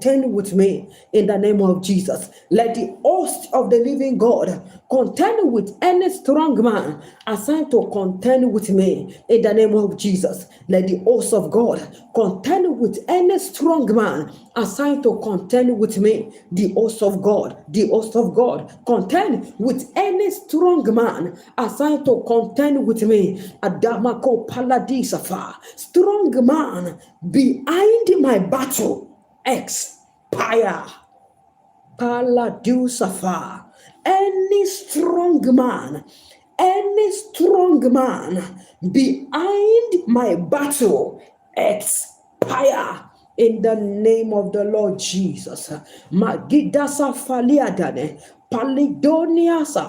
contend with me in the name of Jesus. Let the host of the living God contend with any strong man assigned to contend with me in the name of Jesus. Let the host of God contend with any strong man assigned to contend with me. The host of God, the host of God, contend with any strong man assigned to contend with me. Adamako paladisafa, strong man behind my battle, expire. Paladusafa, any strong man behind my battle, expire in the name of the Lord Jesus. Magidasa faliadane, Palidoniasa